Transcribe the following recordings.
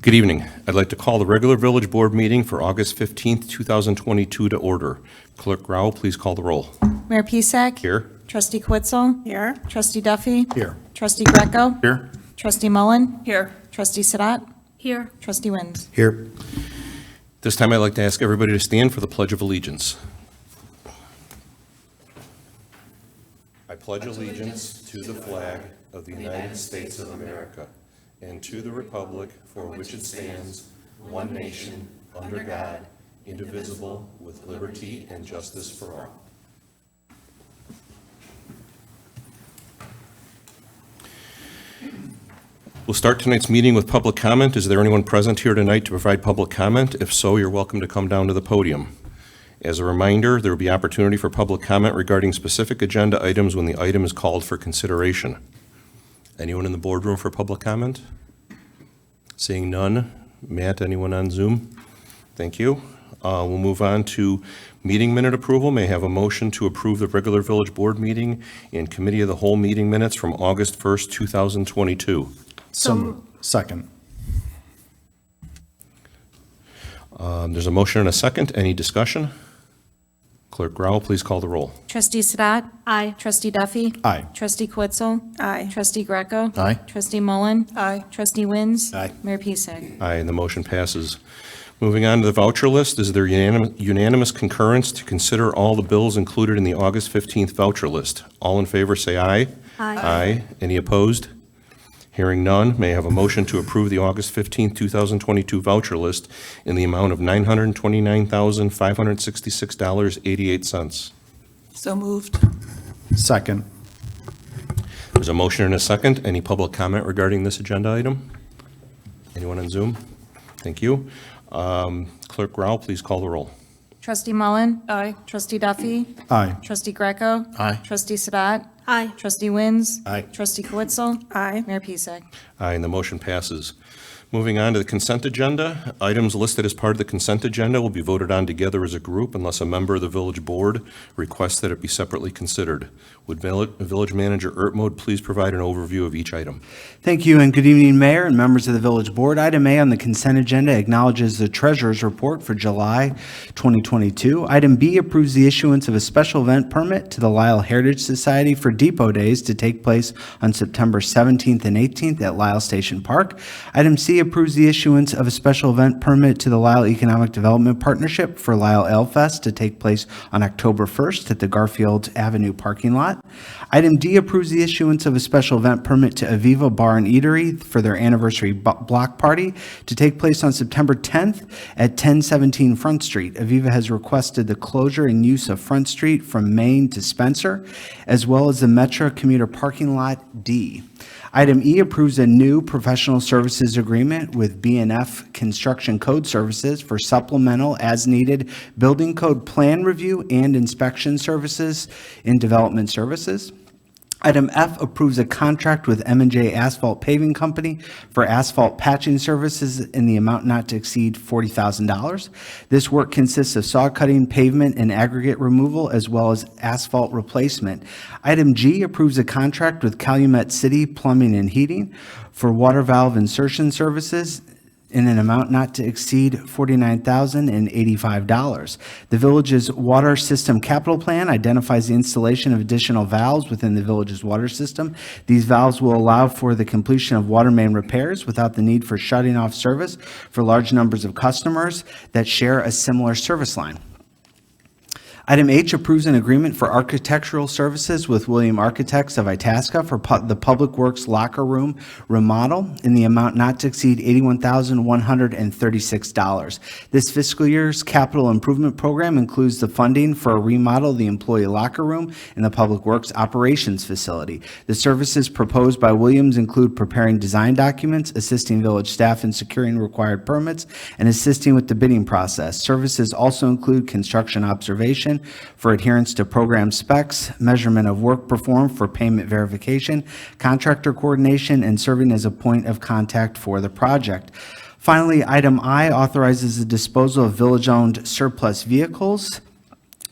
Good evening. I'd like to call the regular Village Board meeting for August 15th, 2022 to order. Clerk Rao, please call the roll. Mayor Pisak. Here. Trustee Kwitzel. Here. Trustee Duffy. Here. Trustee Greco. Here. Trustee Mullen. Here. Trustee Sadat. Here. Trustee Wins. Here. This time I'd like to ask everybody to stand for the Pledge of Allegiance. I pledge allegiance to the flag of the United States of America and to the republic for which it stands, one nation, under God, indivisible, with liberty and justice for all. We'll start tonight's meeting with public comment. Is there anyone present here tonight to provide public comment? If so, you're welcome to come down to the podium. As a reminder, there will be opportunity for public comment regarding specific agenda items when the item is called for consideration. Anyone in the boardroom for public comment? Seeing none. Matt, anyone on Zoom? Thank you. We'll move on to meeting minute approval. May I have a motion to approve the regular Village Board meeting and Committee of the Whole meeting minutes from August 1st, 2022. Second. There's a motion and a second. Any discussion? Clerk Rao, please call the roll. Trustee Sadat. Aye. Trustee Duffy. Aye. Trustee Kwitzel. Aye. Trustee Greco. Aye. Trustee Mullen. Aye. Trustee Wins. Aye. Mayor Pisak. Aye, and the motion passes. Moving on to the voucher list, is there unanimous concurrence to consider all the bills included in the August 15th voucher list? All in favor, say aye. Aye. Aye. Any opposed? Hearing none, may I have a motion to approve the August 15th, 2022 voucher list in the amount of $929,566.88. So moved. Second. There's a motion and a second. Any public comment regarding this agenda item? Anyone on Zoom? Thank you. Clerk Rao, please call the roll. Trustee Mullen. Aye. Trustee Duffy. Aye. Trustee Greco. Aye. Trustee Sadat. Aye. Trustee Wins. Aye. Trustee Kwitzel. Aye. Mayor Pisak. Aye, and the motion passes. Moving on to the consent agenda. Items listed as part of the consent agenda will be voted on together as a group unless a member of the Village Board requests that it be separately considered. Would Village Manager Ertmode please provide an overview of each item? Thank you, and good evening, Mayor and members of the Village Board. Item A on the consent agenda acknowledges the Treasurer's Report for July 2022. Item B approves the issuance of a special event permit to the Lyle Heritage Society for Depot Days to take place on September 17th and 18th at Lyle Station Park. Item C approves the issuance of a special event permit to the Lyle Economic Development Partnership for Lyle Ale Fest to take place on October 1st at the Garfield Avenue parking lot. Item D approves the issuance of a special event permit to Aviva Bar and Eatery for their anniversary block party to take place on September 10th at 1017 Front Street. Aviva has requested the closure and use of Front Street from Main to Spencer, as well as the Metro commuter parking lot D. Item E approves a new professional services agreement with B&F Construction Code Services for supplemental as-needed building code plan review and inspection services in development services. Item F approves a contract with M&J Asphalt Paving Company for asphalt patching services in the amount not to exceed $40,000. This work consists of saw cutting, pavement, and aggregate removal, as well as asphalt replacement. Item G approves a contract with Calumet City Plumbing and Heating for water valve insertion services in an amount not to exceed $49,085. The village's water system capital plan identifies the installation of additional valves within the village's water system. These valves will allow for the completion of water main repairs without the need for shutting off service for large numbers of customers that share a similar service line. Item H approves an agreement for architectural services with William Architects of Itasca for the Public Works locker room remodel in the amount not to exceed $81,136. This fiscal year's capital improvement program includes the funding for a remodel of the employee locker room in the Public Works operations facility. The services proposed by Williams include preparing design documents, assisting village staff in securing required permits, and assisting with the bidding process. Services also include construction observation for adherence to program specs, measurement of work performed for payment verification, contractor coordination, and serving as a point of contact for the project. Finally, item I authorizes the disposal of village-owned surplus vehicles,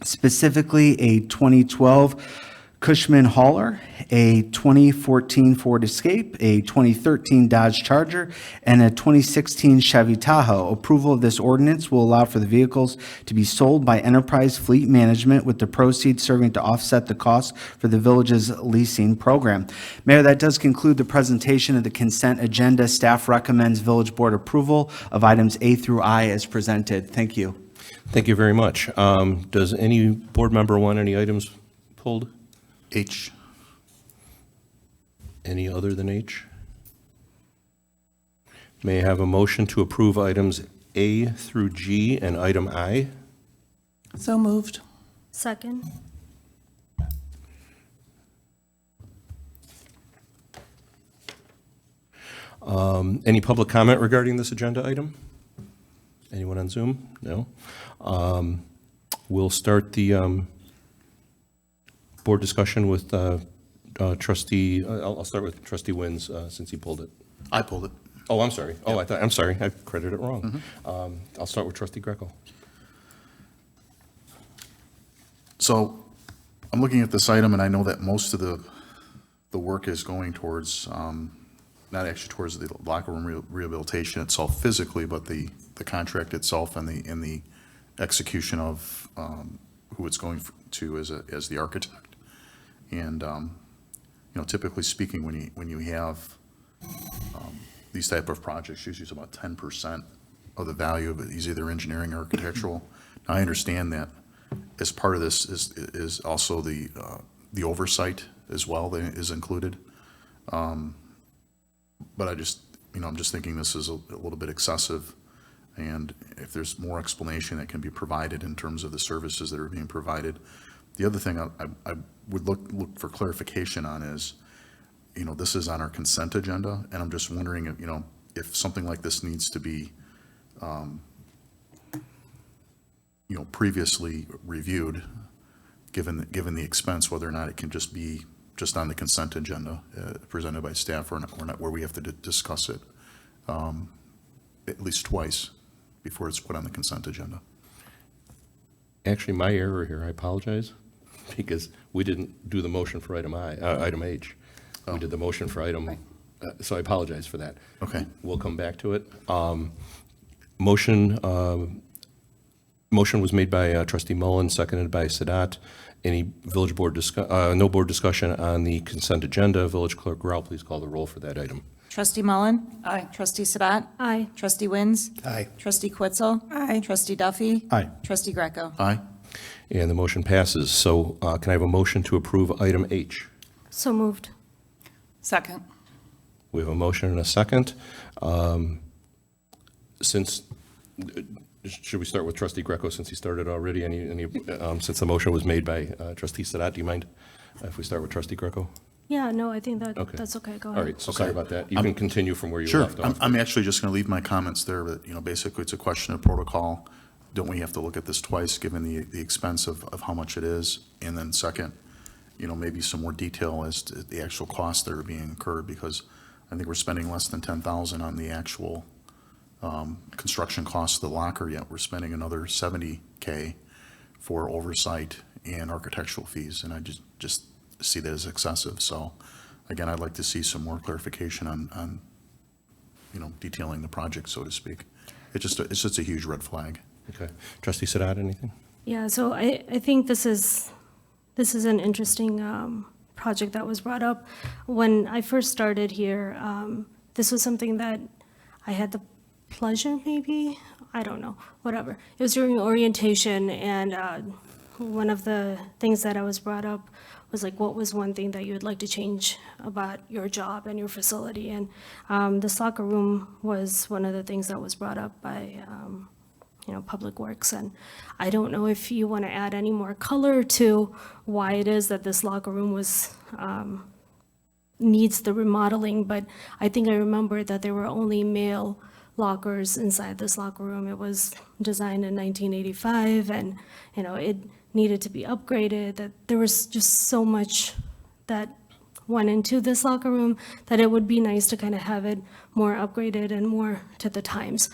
specifically a 2012 Cushman Hauler, a 2014 Ford Escape, a 2013 Dodge Charger, and a 2016 Chevy Tahoe. Approval of this ordinance will allow for the vehicles to be sold by Enterprise Fleet Management, with the proceeds serving to offset the cost for the village's leasing program. Mayor, that does conclude the presentation of the consent agenda. Staff recommends village board approval of items A through I as presented. Thank you. Thank you very much. Does any board member want any items pulled? H. Any other than H? May I have a motion to approve items A through G and item I? So moved. Second. Any public comment regarding this agenda item? Anyone on Zoom? No? We'll start the board discussion with trustee, I'll start with trustee Wins, since he pulled it. I pulled it. Oh, I'm sorry. Oh, I'm sorry. I credited it wrong. I'll start with trustee Greco. So I'm looking at this item, and I know that most of the work is going towards, not actually towards the locker room rehabilitation itself physically, but the contract itself and the execution of who it's going to as the architect. And, typically speaking, when you have these type of projects, usually it's about 10% of the value of it is either engineering or architectural. Now, I understand that as part of this is also the oversight as well that is included. But I'm just thinking this is a little bit excessive. And if there's more explanation that can be provided in terms of the services that are being provided. The other thing I would look for clarification on is, this is on our consent agenda, and I'm just wondering if something like this needs to be, previously reviewed, given the expense, whether or not it can just be just on the consent agenda presented by staff, or not where we have to discuss it at least twice before it's put on the consent agenda. Actually, my error here, I apologize, because we didn't do the motion for item H. We did the motion for item, so I apologize for that. Okay. We'll come back to it. Motion was made by trustee Mullen, seconded by Sadat. Any village board no board discussion on the consent agenda. Village clerk Grau, please call the roll for that item. Trustee Mullen? Aye. Trustee Sadat? Aye. Trustee Wins? Aye. Trustee Kwitzel? Aye. Trustee Duffy? Aye. Trustee Greco? Aye. And the motion passes. So can I have a motion to approve item H? So moved. Second. We have a motion and a second. Since, should we start with trustee Greco since he started already? Since the motion was made by trustee Sadat, do you mind if we start with trustee Greco? Yeah, no, I think Okay. that's okay. Go All ahead. right, so sorry about that. You can continue from where you Sure. left off. I'm actually just going to leave my comments there, but, basically it's a question of protocol. Don't we have to look at this twice, given the expense of how much it is? And then second, maybe some more detail as to the actual costs that are being incurred, because I think we're spending less than $10,000 on the actual construction costs of the locker, yet we're spending another $70K for oversight and architectural fees, and I just see that as excessive. So again, I'd like to see some more clarification on detailing the project, so to speak. It's just a huge red flag. Okay. Trustee Sadat, anything? Yeah, so I think this is an interesting project that was brought up. When I first started here, this was something that I had the pleasure, maybe, I don't know, whatever. It was during orientation, and one of the things that I was brought up was like, what was one thing that you would like to change about your job and your facility? And this locker room was one of the things that was brought up by Public Works. And I don't know if you want to add any more color to why it is that this locker room was needs the remodeling, but I think I remember that there were only male lockers inside this locker room. It was designed in 1985, and it needed to be upgraded. That there was just so much that went into this locker room that it would be nice to kind of have it more upgraded and more to the times.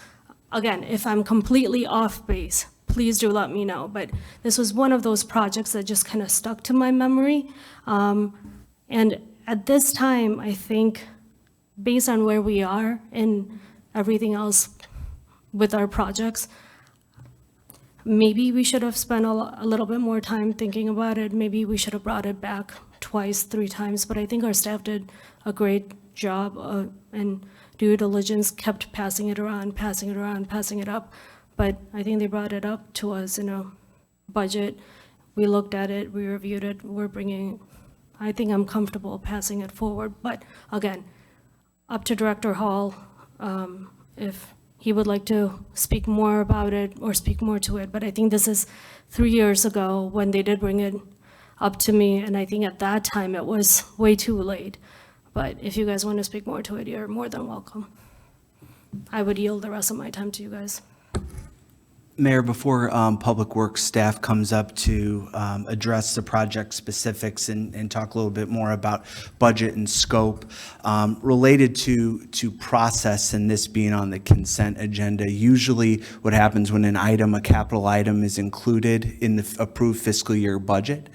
Again, if I'm completely off base, please do let me know. But this was one of those projects that just kind of stuck to my memory. And at this time, I think, based on where we are and everything else with our projects, maybe we should have spent a little bit more time thinking about it. Maybe we should have brought it back twice, 3 times, but I think our staff did a great job and due diligence, kept passing it around, passing it around, passing it up. But I think they brought it up to us in a budget. We looked at it, we reviewed it, I think I'm comfortable passing it forward. But again, up to Director Hall, if he would like to speak more about it or speak more to it. But I think this is 3 years ago when they did bring it up to me, and I think at that time it was way too late. But if you guys want to speak more to it, you're more than welcome. I would yield the rest of my time to you guys. Mayor, before Public Works staff comes up to address the project specifics and talk a little bit more about budget and scope, related to process and this being on the consent agenda, usually what happens when a capital item is included in the approved fiscal year budget,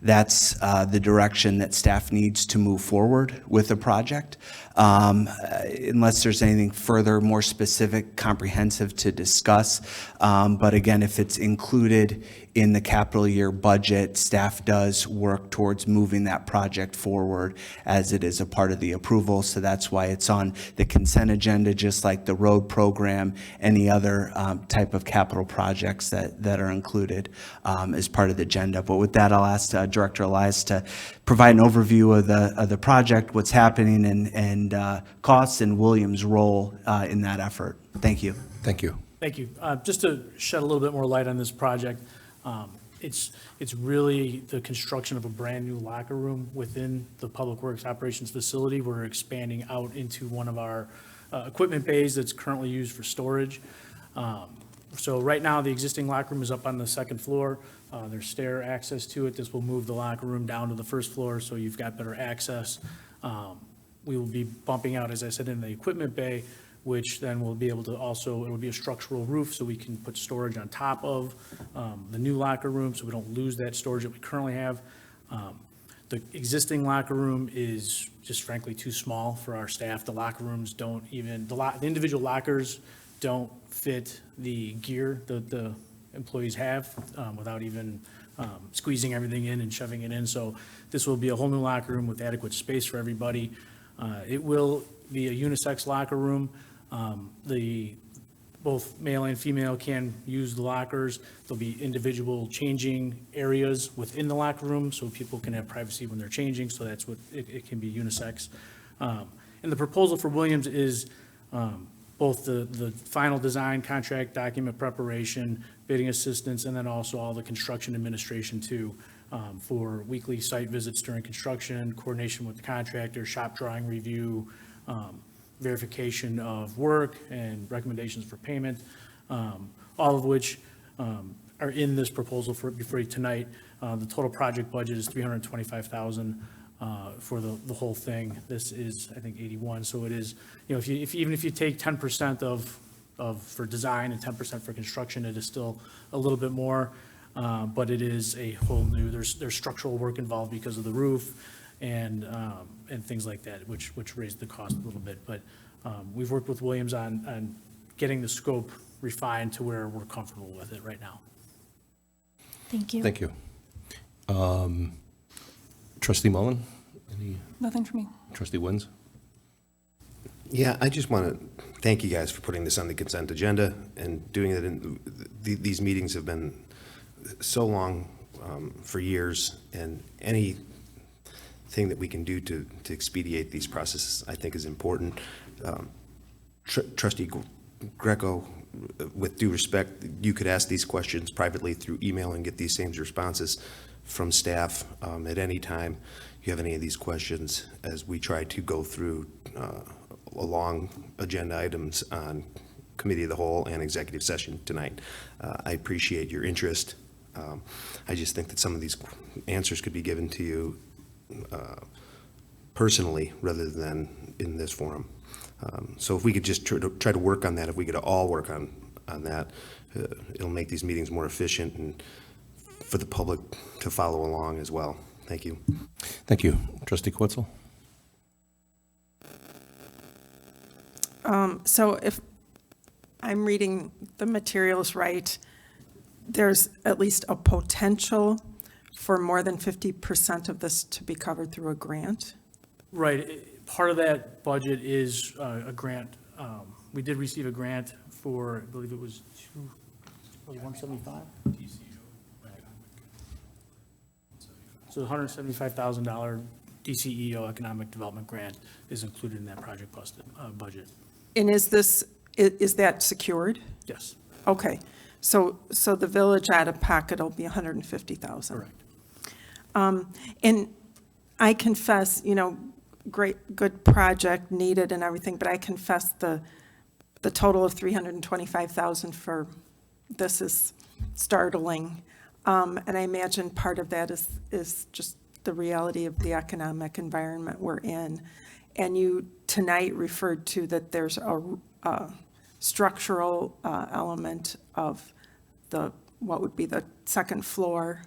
that's the direction that staff needs to move forward with the project. Unless there's anything further, more specific, comprehensive to discuss. But again, if it's included in the capital year budget, staff does work towards moving that project forward as it is a part of the approval. So that's why it's on the consent agenda, just like the road program, any other type of capital projects that are included as part of the agenda. But with that, I'll ask Director Elias to provide an overview of the project, what's happening, and costs and Williams' role in that effort. Thank you. Thank you. Thank you. Just to shed a little bit more light on this project, it's really the construction of a brand-new locker room within the Public Works Operations Facility. We're expanding out into one of our equipment bays that's currently used for storage. So right now, the existing locker room is up on the 2nd floor. There's stair access to it. This will move the locker room down to the 1st floor, so you've got better access. We will be bumping out, as I said, in the equipment bay, which then will be able to also, it will be a structural roof, so we can put storage on top of the new locker room, so we don't lose that storage that we currently have. The existing locker room is just frankly too small for our staff. The locker rooms don't even, the individual lockers don't fit the gear that the employees have without even squeezing everything in and shoving it in. So this will be a whole new locker room with adequate space for everybody. It will be a unisex locker room. Both male and female can use the lockers. There'll be individual changing areas within the locker room so people can have privacy when they're changing, so that's what, it can be unisex. And the proposal for Williams is both the final design, contract, document preparation, bidding assistance, and then also all the construction administration too, for weekly site visits during construction, coordination with the contractor, shop drawing review, verification of work, and recommendations for payment, all of which are in this proposal before you tonight. The total project budget is $325,000 for the whole thing. This is, I think, 81. So it is, you know, even if you take 10% of for design and 10% for construction, it is still a little bit more. But it is a whole new. There's structural work involved because of the roof and things like that, which raised the cost a little bit. But we've worked with Williams on getting the scope refined to where we're comfortable with it right now. Thank you. Thank you. Trustee Mullen? Any? Nothing for me. Trustee Wins? Yeah, I just want to thank you guys for putting this on the consent agenda and doing it. These meetings have been so long for years, and anything that we can do to expedite these processes, I think, is important. Trustee Greco, with due respect, you could ask these questions privately through email and get these same responses from staff at any time you have any of these questions as we try to go through long agenda items on committee of the whole and executive session tonight. I appreciate your interest. I just think that some of these answers could be given to you personally rather than in this forum. So if we could just try to work on that, if we could all work on on that. It'll make these meetings more efficient and for the public to follow along as well. Thank you. Thank you. Trustee Quetzel? So if I'm reading the materials right, there's at least a potential for more than 50% of this to be covered through a grant? Right, part of that budget is a grant. We did receive a grant for, I believe it was 175? So the $175,000 DCEO Economic Development Grant is included in that project budget. And is that secured? Yes, Okay, so the village out-of-pocket will be $150,000? correct. And I confess, good project needed and everything, but I confess the total of $325,000 for this is startling. And I imagine part of that is just the reality of the economic environment we're in. And you tonight referred to that there's a structural element of what would be the second floor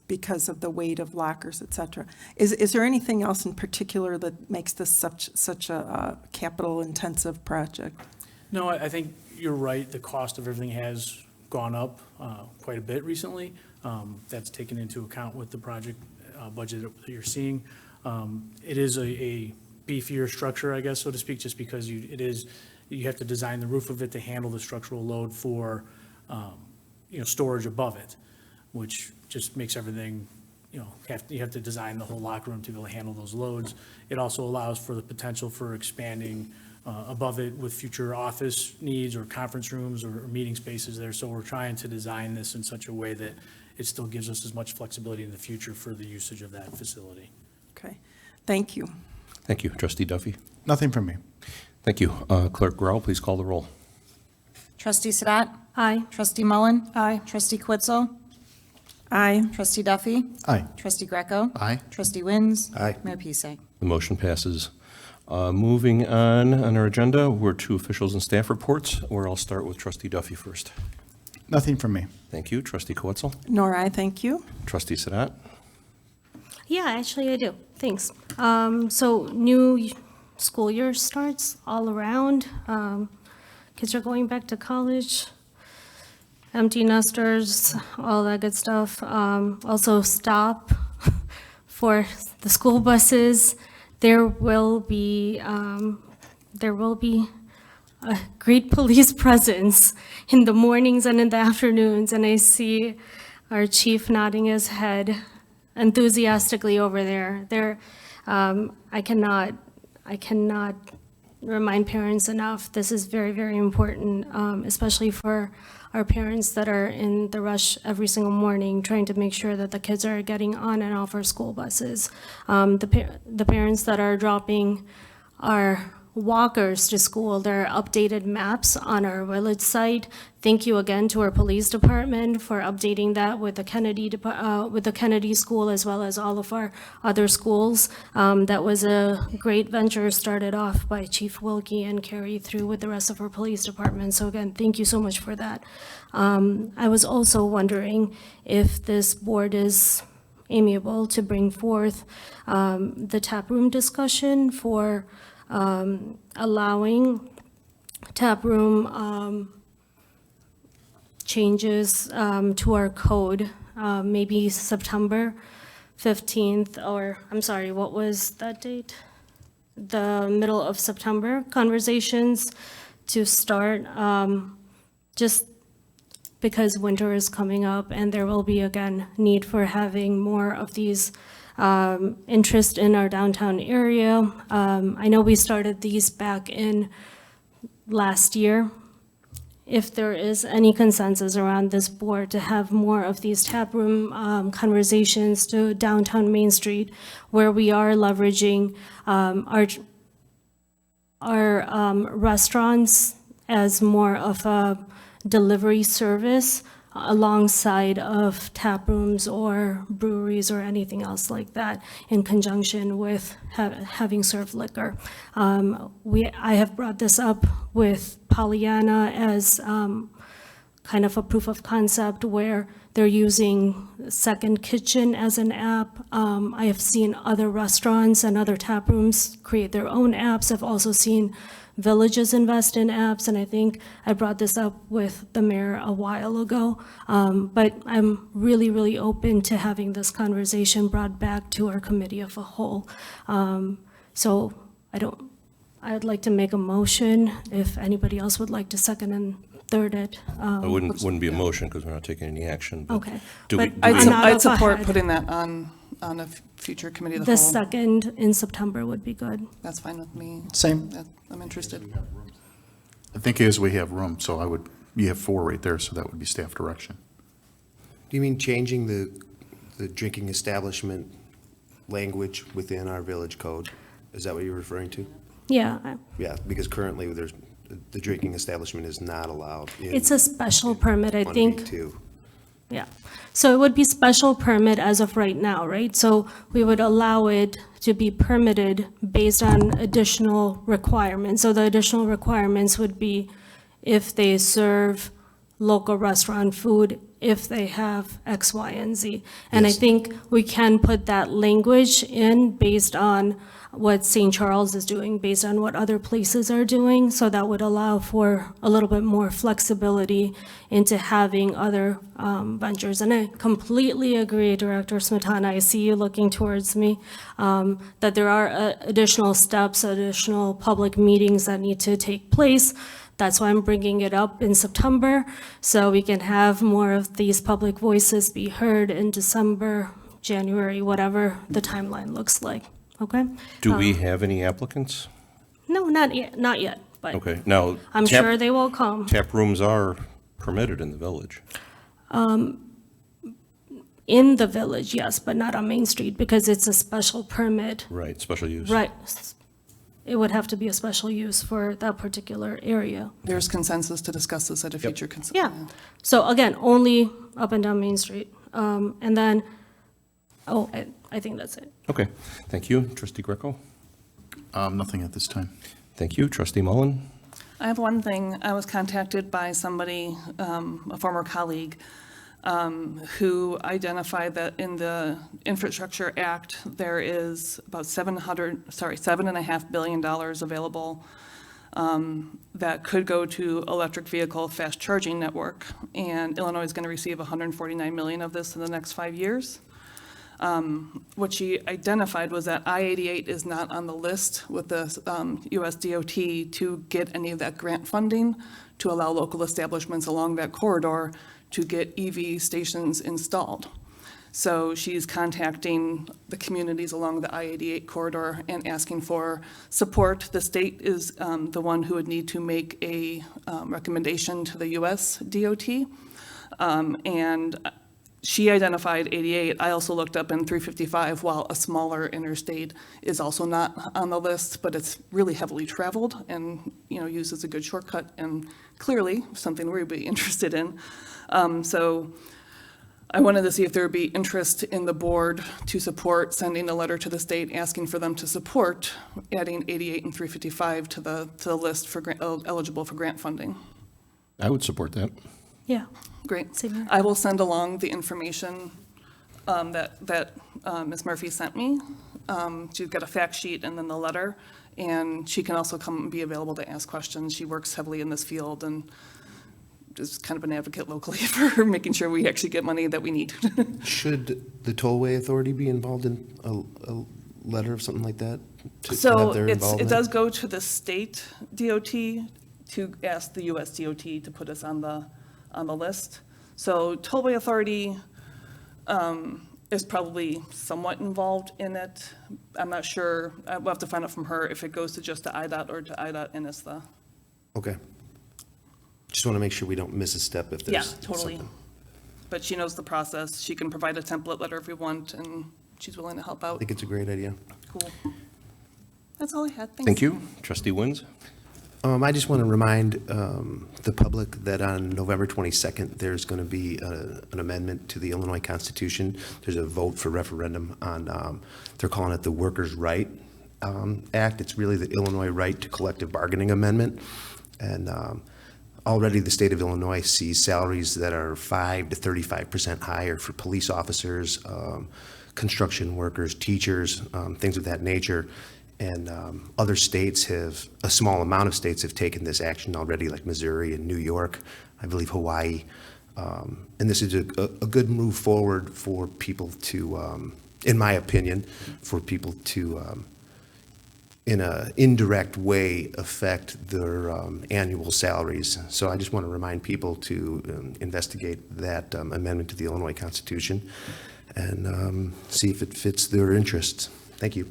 because of the weight of lockers, et cetera. Is there anything else in particular that makes this such a capital-intensive project? No, I think you're right. The cost of everything has gone up quite a bit recently. That's taken into account with the project budget that you're seeing. It is a beefier structure, I guess, so to speak, just because you have to design the roof of it to handle the structural load for, storage above it, which just makes everything, you have to design the whole locker room to be able to handle those loads. It also allows for the potential for expanding above it with future office needs or conference rooms or meeting spaces there. So we're trying to design this in such a way that it still gives us as much flexibility in the future for the usage of that facility. Okay, thank you. Thank you. Trustee Duffy? Nothing from me. Thank you. Clerk Grau, please call the roll. Trustee Sadat? Aye. Trustee Mullen? Aye. Trustee Quitzel? Aye. Trustee Duffy? Aye. Trustee Greco? Aye. Trustee Wins? Aye. Mayor Pisek? The motion passes. Moving on our agenda, we're to officials and staff reports, where I'll start with Trustee Duffy first. Nothing from me. Thank you. Trustee Quetzel? Nor I, thank you. Trustee Sadat? Yeah, actually I do. Thanks. So new school year starts all around. Kids are going back to college, empty nesters, all that good stuff. Also stop for the school buses. There will be a great police presence in the mornings and in the afternoons, and I see our chief nodding his head enthusiastically over there. I cannot remind parents enough, this is very, very important, especially for our parents that are in the rush every single morning, trying to make sure that the kids are getting on and off our school buses. The parents that are dropping our walkers to school, there are updated maps on our village site. Thank you again to our police department for updating that with the Kennedy School as well as all of our other schools. That was a great venture started off by Chief Wilkie and carried through with the rest of our police department. So again, thank you so much for that. I was also wondering if this board is amiable to bring forth the tap room discussion for allowing tap room changes to our code, maybe September 15th, or I'm sorry, what was that date? The middle of September, conversations to start, just because winter is coming up and there will be, again, need for having more of these interest in our downtown area. I know we started these back in last year. If there is any consensus around this board to have more of these tap room conversations to downtown Main Street, where we are leveraging our restaurants as more of a delivery service alongside of tap rooms or breweries or anything else like that in conjunction with having served liquor. I have brought this up with Pollyanna as kind of a proof of concept where they're using Second Kitchen as an app. I have seen other restaurants and other tap rooms create their own apps. I've also seen villages invest in apps, and I think I brought this up with the mayor a while ago. But I'm really, really open to having this conversation brought back to our committee of a whole. So I'd like to make a motion if anybody else would like to second and third it. It wouldn't be a motion because we're not taking any action. but Okay. do we- But do we- I'm not I'd up support ahead. putting that on a future committee of the The whole. second in September would be good. That's fine with me. Same. I'm interested. I think as we have room, so you have 4 right there, so that would be staff direction. Do you mean changing the drinking establishment language within our village code? Is that what you're referring to? Yeah, Yeah, because currently the drinking establishment is not allowed in. it's a special permit, I think. 1B2. Yeah. So it would be special permit as of right now, right? So we would allow it to be permitted based on additional requirements. So the additional requirements would be if they serve local restaurant food, if they have X, Y, and Z. And I Yes. think we can put that language in based on what St. Charles is doing, based on what other places are doing. So that would allow for a little bit more flexibility into having other ventures. And I completely agree, Director Smetana, I see you looking towards me, that there are additional steps, additional public meetings that need to take place. That's why I'm bringing it up in September, so we can have more of these public voices be heard in December, January, whatever the timeline looks like, okay? Do we have any applicants? No, not yet, but Okay, now. I'm sure they will come. Tap rooms are permitted in the village. In the village, yes, but not on Main Street, because it's a special permit. Right, special use. Right. It would have to be a special use for that particular area. There's consensus to discuss this at a future. Yeah. So again, only up and down Main Street. And then, I think that's it. Okay, thank you. Trustee Greco? Nothing at this time. Thank you. Trustee Mullen? I have one thing. I was contacted by somebody, a former colleague, who identified that in the Infrastructure Act, there is about $7.5 billion available that could go to electric vehicle fast charging network. And Illinois is going to receive $149 million of this in the next 5 years. What she identified was that I-88 is not on the list with the US DOT to get any of that grant funding to allow local establishments along that corridor to get EV stations installed. So she's contacting the communities along the I-88 corridor and asking for support. The state is the one who would need to make a recommendation to the US DOT. And she identified 88. I also looked up in 355, while a smaller interstate is also not on the list, but it's really heavily traveled and, used as a good shortcut and clearly something we'd be interested in. So I wanted to see if there would be interest in the board to support sending a letter to the state asking for them to support adding 88 and 355 to the list for eligible for grant funding. I would support that. Yeah. Great. Same here. I will send along the information that Ms. Murphy sent me. She's got a fact sheet and then the letter, and she can also come and be available to ask questions. She works heavily in this field and is kind of an advocate locally for making sure we actually get money that we need. Should the Tollway Authority be involved in a letter of something like that? to So have their it involvement? does go to the state DOT to ask the US DOT to put us on the list. So Tollway Authority is probably somewhat involved in it. I'm not sure. We'll have to find out from her if it goes to just to IDOT or to IDOT and ISTA. Okay. Just want to make sure we don't miss a step if Yeah, there's totally. something. But she knows the process. She can provide a template letter if we want, and she's willing to help I out. think it's a great idea. Cool. That's all I had. Thanks. Thank you. Trustee Wins? I just want to remind the public that on November 22nd, there's going to be an amendment to the Illinois Constitution. There's a vote for referendum on, they're calling it the Workers' Right Act. It's really the Illinois Right to Collective Bargaining Amendment. And already the state of Illinois sees salaries that are 5 to 35% higher for police officers, construction workers, teachers, things of that nature. And other states have, a small amount of states have taken this action already, like Missouri and New York, I believe Hawaii. And this is a good move forward for people to, in my opinion, for people to, in an indirect way, affect their annual salaries. So I just want to remind people to investigate that amendment to the Illinois Constitution and see if it fits their interests. Thank you.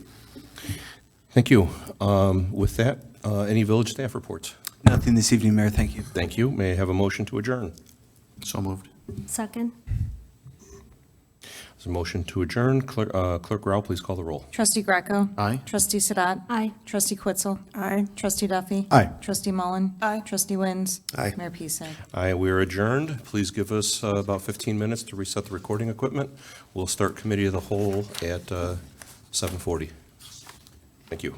Thank you. With that, any village staff reports? Nothing this evening, Mayor, thank you. Thank you. May I have a motion to adjourn? So moved. Second? There's a motion to adjourn. Clerk Rao, please call the roll. Trustee Greco. Aye. Trustee Sadat. Aye. Trustee Kwitzel. Aye. Trustee Duffy. Aye. Trustee Mullen. Aye. Trustee Wins. Aye. Mayor Pisek. Aye, we are adjourned. Please give us about 15 minutes to reset the recording equipment. We'll start committee of the whole at 7:40. Thank you.